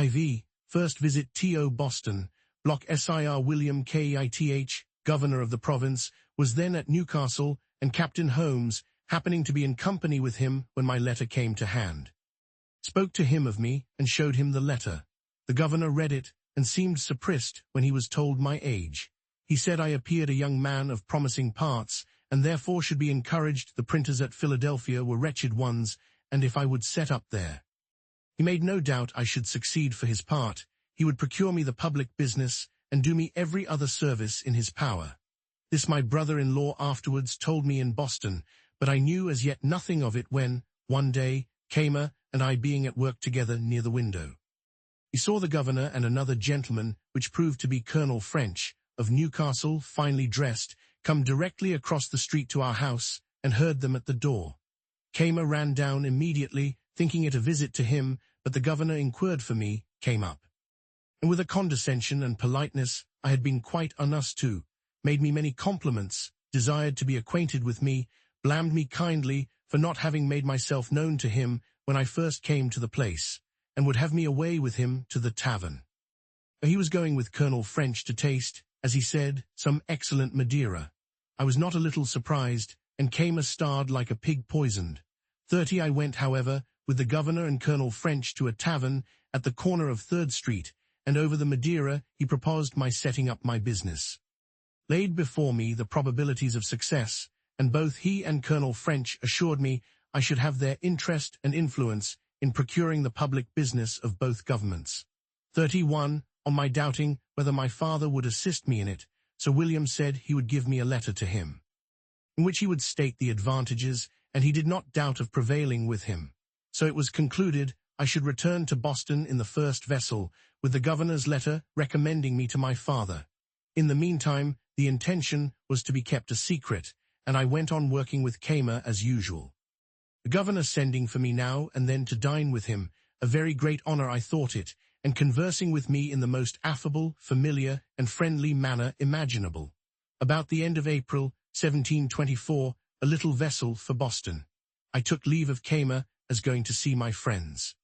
IV, first visit T.O. Boston, Block SIR William Keith, governor of the province, was then at Newcastle, and Captain Holmes, happening to be in company with him when my letter came to hand. Spoke to him of me, and showed him the letter. The governor read it, and seemed surprised when he was told my age. He said I appeared a young man of promising parts, and therefore should be encouraged. The printers at Philadelphia were wretched ones, and if I would set up there. He made no doubt I should succeed for his part. He would procure me the public business, and do me every other service in his power. This my brother-in-law afterwards told me in Boston, but I knew as yet nothing of it when, one day, Kamer and I being at work together near the window. We saw the governor and another gentleman, which proved to be Colonel French, of Newcastle, finely dressed, come directly across the street to our house, and heard them at the door. Kamer ran down immediately, thinking it a visit to him, but the governor inquired for me, came up. And with a condescension and politeness I had been quite unused to, made me many compliments, desired to be acquainted with me, blamed me kindly for not having made myself known to him when I first came to the place, and would have me away with him to the tavern. He was going with Colonel French to taste, as he said, some excellent Madeira. I was not a little surprised, and came starred like a pig poisoned. 30 I went, however, with the governor and Colonel French to a tavern at the corner of 3rd Street, and over the Madeira he proposed my setting up my business. Laid before me the probabilities of success, and both he and Colonel French assured me I should have their interest and influence in procuring the public business of both governments. 31. On my doubting whether my father would assist me in it, Sir William said he would give me a letter to him, in which he would state the advantages, and he did not doubt of prevailing with him. So it was concluded I should return to Boston in the first vessel, with the governor's letter recommending me to my father. In the meantime, the intention was to be kept a secret, and I went on working with Kamer as usual. The governor sending for me now and then to dine with him, a very great honor I thought it, and conversing with me in the most affable, familiar, and friendly manner imaginable. About the end of April, 1724, a little vessel for Boston. I took leave of Kamer as going to see my friends.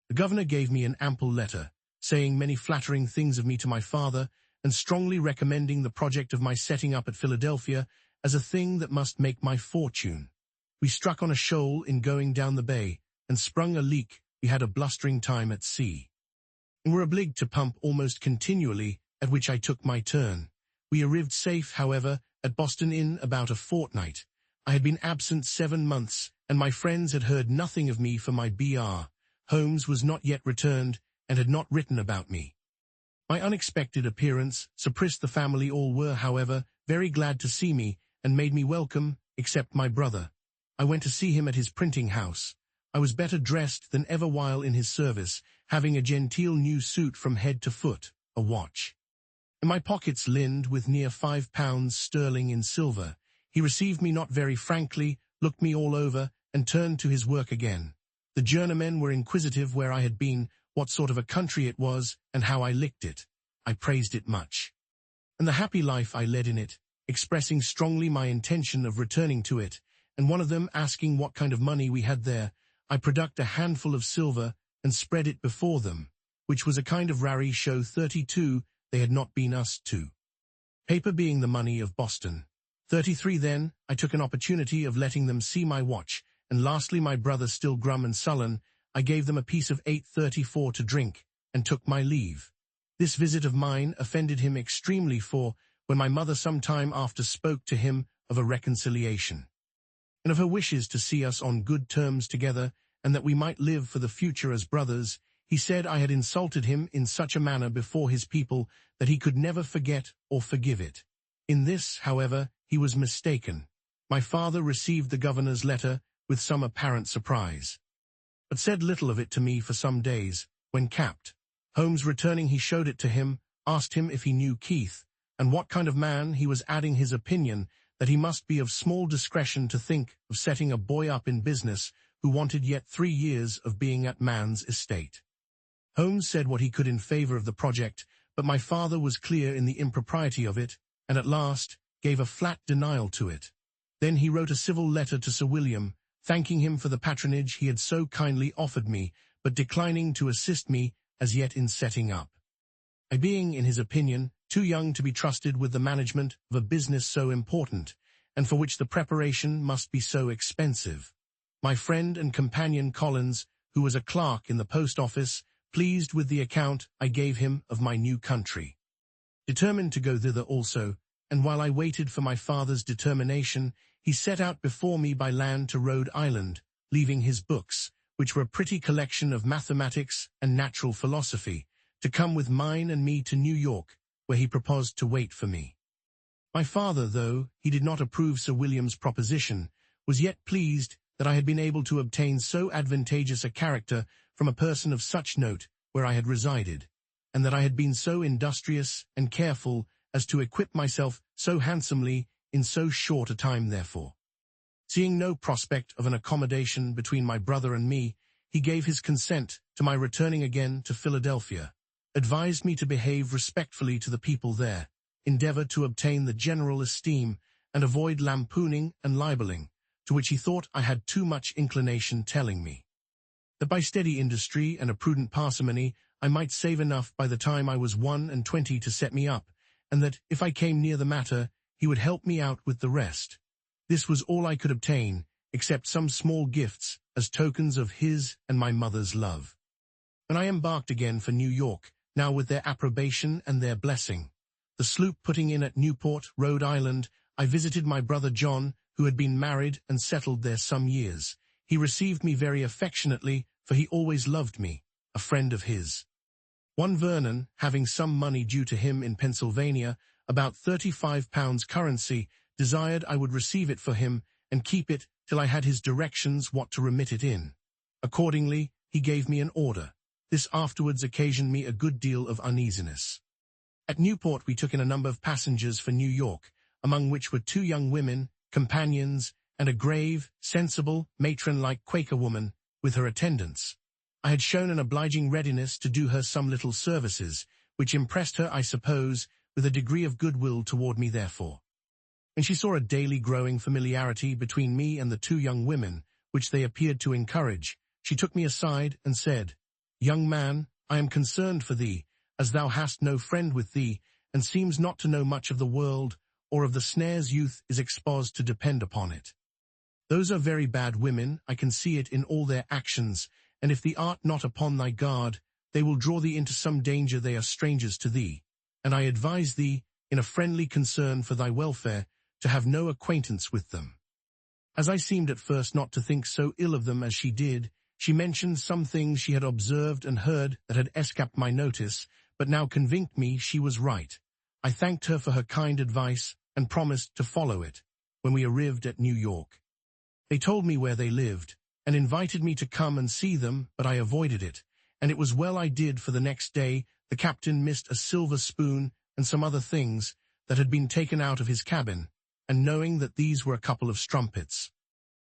The governor gave me an ample letter, saying many flattering things of me to my father, and strongly recommending the project of my setting up at Philadelphia as a thing that must make my fortune. We struck on a shoal in going down the bay, and sprung a leak. We had a blustering time at sea, and were obliged to pump almost continually, at which I took my turn. We arrived safe, however, at Boston in about a fortnight. I had been absent 7 months, and my friends had heard nothing of me for my Br. Holmes was not yet returned, and had not written about me. My unexpected appearance surprised the family. All were, however, very glad to see me, and made me welcome, except my brother. I went to see him at his printing house. I was better dressed than ever while in his service, having a genteel new suit from head to foot, a watch in my pockets lined with near £5 sterling in silver. He received me not very frankly, looked me all over, and turned to his work again. The journeymen were inquisitive where I had been, what sort of a country it was, and how I liked it. I praised it much, and the happy life I led in it, expressing strongly my intention of returning to it, and one of them asking what kind of money we had there. I produced a handful of silver, and spread it before them, which was a kind of raree show. 32, they had not been used to paper being the money of Boston. 33, then, I took an opportunity of letting them see my watch, and lastly my brother still grum and sullen, I gave them a piece of 8.34 to drink, and took my leave. This visit of mine offended him extremely, for, when my mother some time after spoke to him of a reconciliation, and of her wishes to see us on good terms together, and that we might live for the future as brothers, he said I had insulted him in such a manner before his people that he could never forget or forgive it. In this, however, he was mistaken. My father received the governor's letter with some apparent surprise, but said little of it to me for some days. When Capt. Holmes returning, he showed it to him, asked him if he knew Keith, and what kind of man he was, adding his opinion that he must be of small discretion to think of setting a boy up in business who wanted yet 3 years of being at man's estate. Holmes said what he could in favor of the project, but my father was clear in the impropriety of it, and at last gave a flat denial to it. Then he wrote a civil letter to Sir William, thanking him for the patronage he had so kindly offered me, but declining to assist me as yet in setting up. I being, in his opinion, too young to be trusted with the management of a business so important, and for which the preparation must be so expensive. My friend and companion Collins, who was a clerk in the post office, pleased with the account I gave him of my new country, determined to go thither also, and while I waited for my father's determination, he set out before me by land to Rhode Island, leaving his books, which were a pretty collection of mathematics and natural philosophy, to come with mine and me to New York, where he proposed to wait for me. My father, though he did not approve Sir William's proposition, was yet pleased that I had been able to obtain so advantageous a character from a person of such note where I had resided, and that I had been so industrious and careful as to equip myself so handsomely in so short a time therefore. Seeing no prospect of an accommodation between my brother and me, he gave his consent to my returning again to Philadelphia, advised me to behave respectfully to the people there, endeavor to obtain the general esteem, and avoid lampooning and libeling, to which he thought I had too much inclination, telling me that by steady industry and a prudent parsimony I might save enough by the time I was 21 to set me up, and that, if I came near the matter, he would help me out with the rest. This was all I could obtain, except some small gifts as tokens of his and my mother's love. When I embarked again for New York, now with their approbation and their blessing, the sloop putting in at Newport, Rhode Island, I visited my brother John, who had been married and settled there some years. He received me very affectionately, for he always loved me, a friend of his. One Vernon, having some money due to him in Pennsylvania, about £35 currency, desired I would receive it for him and keep it till I had his directions what to remit it in. Accordingly, he gave me an order. This afterwards occasioned me a good deal of uneasiness. At Newport we took in a number of passengers for New York, among which were 2 young women, companions, and a grave, sensible, matron-like Quaker woman, with her attendants. I had shown an obliging readiness to do her some little services, which impressed her, I suppose, with a degree of goodwill toward me therefore. And she saw a daily growing familiarity between me and the 2 young women, which they appeared to encourage. She took me aside and said, "Young man, I am concerned for thee, as thou hast no friend with thee, and seems not to know much of the world, or of the snares youth is exposed to depend upon it. Those are very bad women, I can see it in all their actions, and if thee art not upon thy guard, they will draw thee into some danger. They are strangers to thee, and I advise thee, in a friendly concern for thy welfare, to have no acquaintance with them." As I seemed at first not to think so ill of them as she did, she mentioned some things she had observed and heard that had escaped my notice, but now convinced me she was right. I thanked her for her kind advice, and promised to follow it, when we arrived at New York. They told me where they lived, and invited me to come and see them, but I avoided it, and it was well I did, for the next day the captain missed a silver spoon and some other things that had been taken out of his cabin, and knowing that these were a couple of strumpets,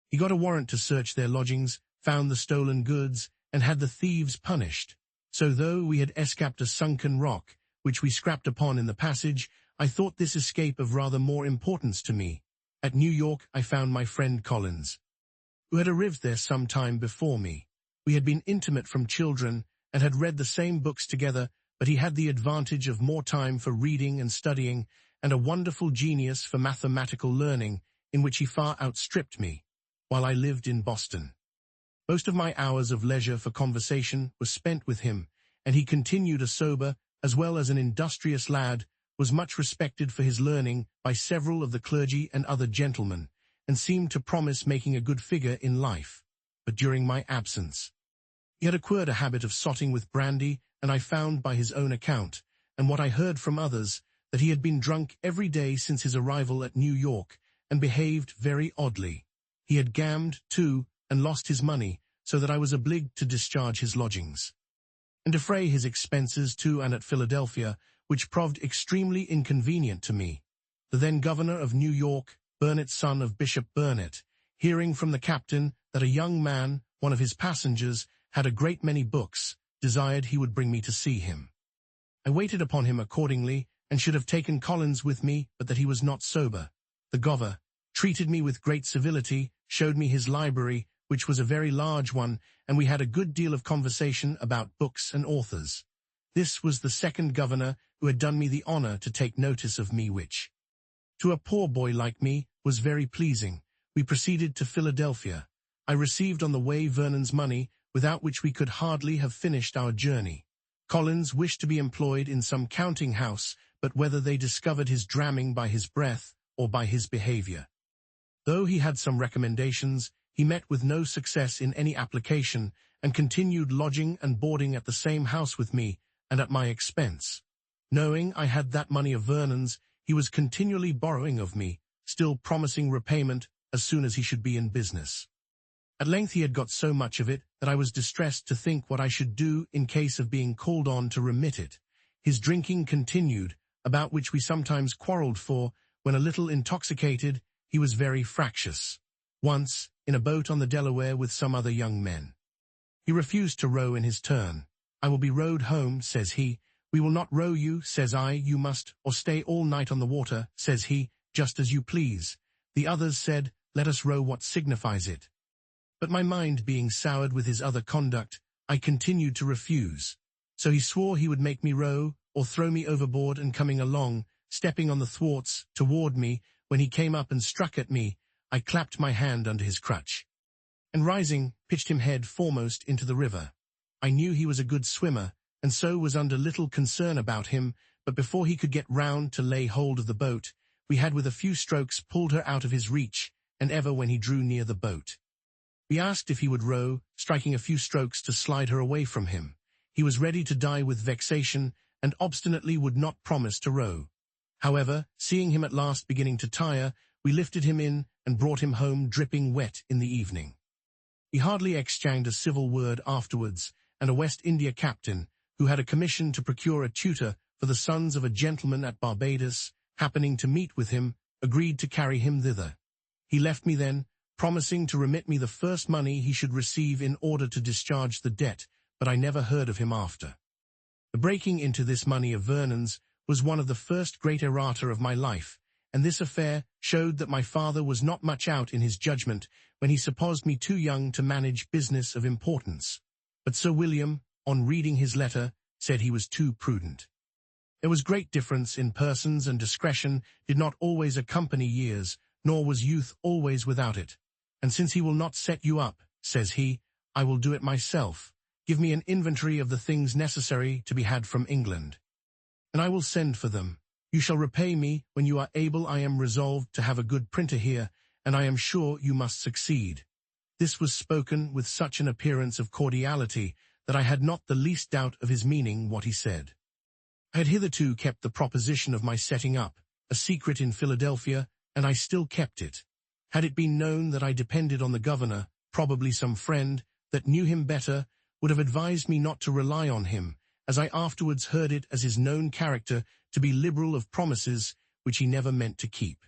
he got a warrant to search their lodgings, found the stolen goods, and had the thieves punished. So though we had escaped a sunken rock, which we scrapped upon in the passage, I thought this escape of rather more importance to me. At New York I found my friend Collins, who had arrived there some time before me. We had been intimate from children, and had read the same books together, but he had the advantage of more time for reading and studying, and a wonderful genius for mathematical learning, in which he far outstripped me, while I lived in Boston. Most of my hours of leisure for conversation were spent with him, and he continued a sober, as well as an industrious lad, was much respected for his learning by several of the clergy and other gentlemen, and seemed to promise making a good figure in life. But during my absence, he had acquired a habit of sotting with brandy, and I found by his own account, and what I heard from others, that he had been drunk every day since his arrival at New York, and behaved very oddly. He had gammed, too, and lost his money, so that I was obliged to discharge his lodgings, and defray his expenses too, and at Philadelphia, which proved extremely inconvenient to me. The then governor of New York, Burnet, son of Bishop Burnet, hearing from the captain that a young man, one of his passengers, had a great many books, desired he would bring me to see him. I waited upon him accordingly, and should have taken Collins with me, but that he was not sober. The governor treated me with great civility, showed me his library, which was a very large one, and we had a good deal of conversation about books and authors. This was the second governor who had done me the honor to take notice of me, which, to a poor boy like me, was very pleasing. We proceeded to Philadelphia. I received on the way Vernon's money, without which we could hardly have finished our journey. Collins wished to be employed in some counting house, but whether they discovered his dramming by his breath or by his behavior. Though he had some recommendations, he met with no success in any application, and continued lodging and boarding at the same house with me, and at my expense. Knowing I had that money of Vernon's, he was continually borrowing of me, still promising repayment as soon as he should be in business. At length he had got so much of it that I was distressed to think what I should do in case of being called on to remit it. His drinking continued, about which we sometimes quarrelled, for, when a little intoxicated, he was very fractious. Once, in a boat on the Delaware with some other young men, he refused to row in his turn. "I will be rowed home," says he. "We will not row you," says I. "You must, or stay all night on the water," says he. "Just as you please." The others said, "Let us row, what signifies it?" But my mind being soured with his other conduct, I continued to refuse. So he swore he would make me row, or throw me overboard, and coming along, stepping on the thwarts, toward me, when he came up and struck at me, I clapped my hand under his crutch, and rising, pitched him head foremost into the river. I knew he was a good swimmer, and so was under little concern about him, but before he could get round to lay hold of the boat, we had with a few strokes pulled her out of his reach, and ever when he drew near the boat, we asked if he would row, striking a few strokes to slide her away from him. He was ready to die with vexation, and obstinately would not promise to row. However, seeing him at last beginning to tire, we lifted him in and brought him home dripping wet in the evening. He hardly exchanged a civil word afterwards, and a West India captain, who had a commission to procure a tutor for the sons of a gentleman at Barbados, happening to meet with him, agreed to carry him thither. He left me then, promising to remit me the first money he should receive in order to discharge the debt, but I never heard of him after. The breaking into this money of Vernon's was one of the first great errata of my life, and this affair showed that my father was not much out in his judgment when he supposed me too young to manage business of importance. But Sir William, on reading his letter, said he was too prudent. There was great difference in persons, and discretion did not always accompany years, nor was youth always without it. And since he will not set you up, says he, I will do it myself. Give me an inventory of the things necessary to be had from England, and I will send for them. You shall repay me when you are able. I am resolved to have a good printer here, and I am sure you must succeed. This was spoken with such an appearance of cordiality that I had not the least doubt of his meaning what he said. I had hitherto kept the proposition of my setting up a secret in Philadelphia, and I still kept it. Had it been known that I depended on the governor, probably some friend that knew him better would have advised me not to rely on him, as I afterwards heard it as his known character to be liberal of promises which he never meant to keep.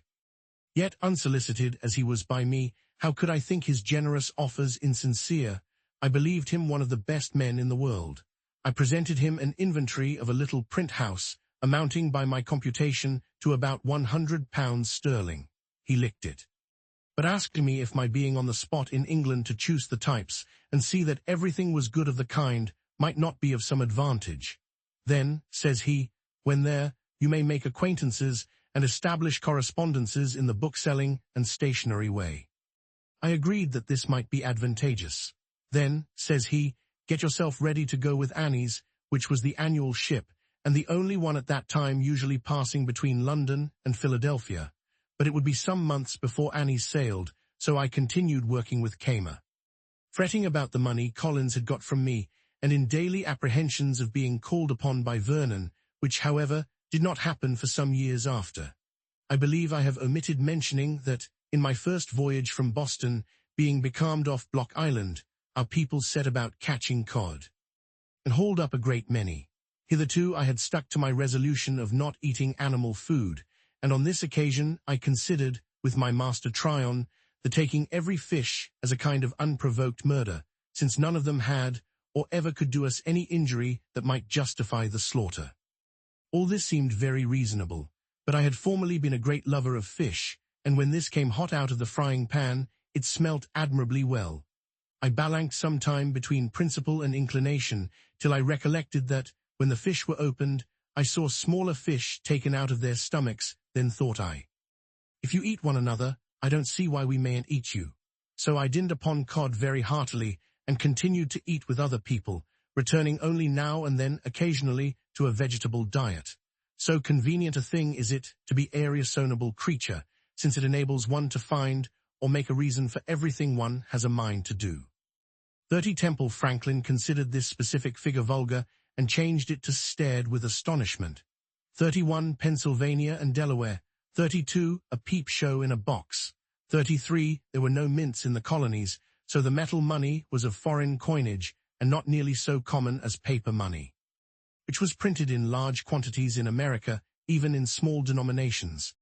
Yet, unsolicited as he was by me, how could I think his generous offers insincere? I believed him one of the best men in the world. I presented him an inventory of a little print house, amounting by my computation to about £100 sterling. He licked it, but asked me if my being on the spot in England to choose the types and see that everything was good of the kind might not be of some advantage. Then, says he, when there, you may make acquaintances and establish correspondences in the bookselling and stationery way. I agreed that this might be advantageous. Then, says he, get yourself ready to go with Annie's, which was the annual ship, and the only one at that time usually passing between London and Philadelphia. But it would be some months before Annie sailed, so I continued working with Kamer, fretting about the money Collins had got from me, and in daily apprehensions of being called upon by Vernon, which, however, did not happen for some years after. I believe I have omitted mentioning that, in my first voyage from Boston, being becalmed off Block Island, our people set about catching cod, and hauled up a great many. Hitherto I had stuck to my resolution of not eating animal food, and on this occasion I considered, with my master Tryon, the taking every fish as a kind of unprovoked murder, since none of them had, or ever could do us any injury that might justify the slaughter. All this seemed very reasonable, but I had formerly been a great lover of fish, and when this came hot out of the frying pan, it smelt admirably well. I balanced some time between principle and inclination, till I recollected that, when the fish were opened, I saw smaller fish taken out of their stomachs. Then thought I, if you eat one another, I don't see why we mayn't eat you. So I dinned upon cod very heartily, and continued to eat with other people, returning only now and then occasionally to a vegetable diet. So convenient a thing is it to be a reasonable creature, since it enables one to find or make a reason for everything one has a mind to do. 30 Temple Franklin considered this specific figure vulgar and changed it to stared with astonishment. 31 Pennsylvania and Delaware. 32 a peep show in a box. 33 there were no mints in the colonies, so the metal money was of foreign coinage and not nearly so common as paper money, which was printed in large quantities in America, even in small denominations.